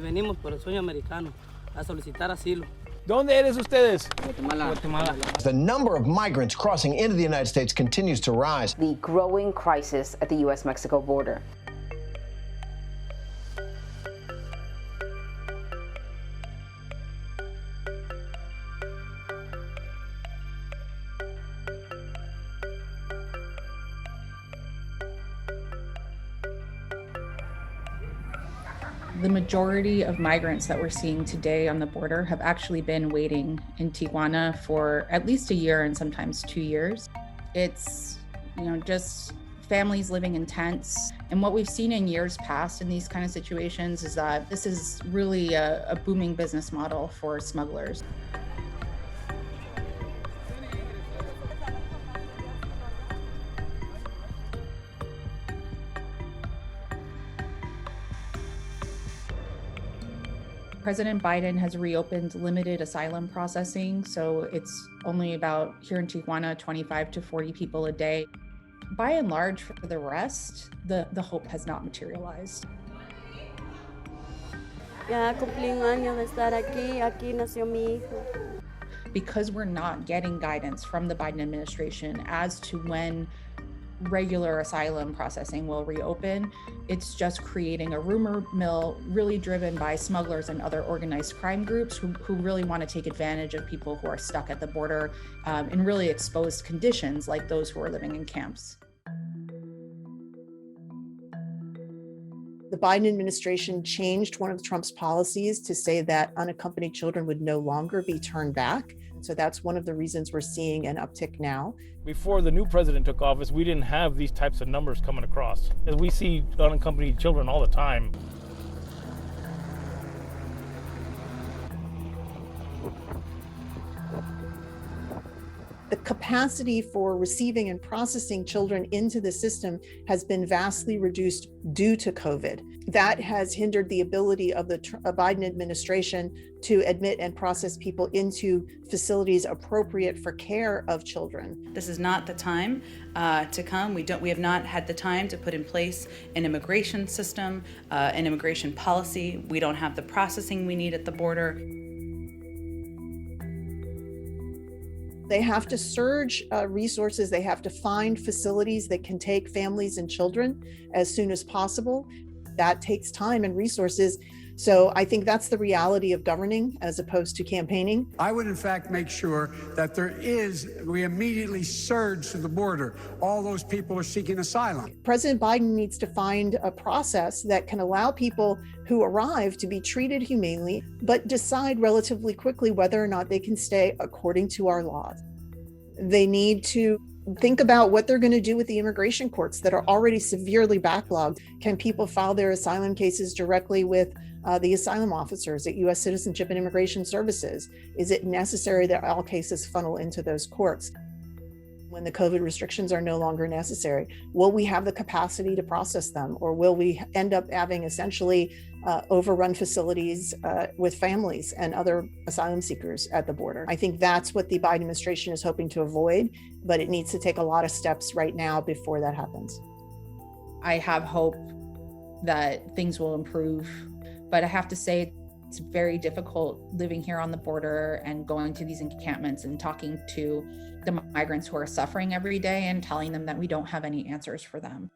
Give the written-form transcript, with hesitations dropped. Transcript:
venimos por el sueño americano a solicitar asilo. ¿Dónde eres ustedes? Guatemala. The number of migrants crossing into the United States continues to rise. The growing crisis at the U.S.-Mexico border. The majority of migrants that we're seeing today on the border have actually been waiting in Tijuana for at least a year and sometimes 2 years. It's, just families living in tents. And what we've seen in years past in these kind of situations is that this is really a booming business model for smugglers. President Biden has reopened limited asylum processing, so it's only about, here in Tijuana, 25 to 40 people a day. By and large, for the rest, the hope has not materialized. Ya cumplí un año de estar aquí nació mi hijo. Because we're not getting guidance from the Biden administration as to when regular asylum processing will reopen, it's just creating a rumor mill really driven by smugglers and other organized crime groups who really want to take advantage of people who are stuck at the border in really exposed conditions like those who are living in camps. The Biden administration changed one of Trump's policies to say that unaccompanied children would no longer be turned back. So that's one of the reasons we're seeing an uptick now. Before the new president took office, we didn't have these types of numbers coming across. As we see unaccompanied children all the time. The capacity for receiving and processing children into the system has been vastly reduced due to COVID. That has hindered the ability of the Biden administration to admit and process people into facilities appropriate for care of children. This is not the time to come. We have not had the time to put in place an immigration system, an immigration policy. We don't have the processing we need at the border. They have to surge resources. They have to find facilities that can take families and children as soon as possible. That takes time and resources. So I think that's the reality of governing as opposed to campaigning. I would in fact make sure that we immediately surge to the border. All those people are seeking asylum. President Biden needs to find a process that can allow people who arrive to be treated humanely, but decide relatively quickly whether or not they can stay according to our laws. They need to think about what they're going to do with the immigration courts that are already severely backlogged. Can people file their asylum cases directly with the asylum officers at U.S. Citizenship and Immigration Services? Is it necessary that all cases funnel into those courts? When the COVID restrictions are no longer necessary, will we have the capacity to process them? Or will we end up having essentially overrun facilities with families and other asylum seekers at the border? I think that's what the Biden administration is hoping to avoid, but it needs to take a lot of steps right now before that happens. I have hope that things will improve, but I have to say it's very difficult living here on the border and going to these encampments and talking to the migrants who are suffering every day and telling them that we don't have any answers for them.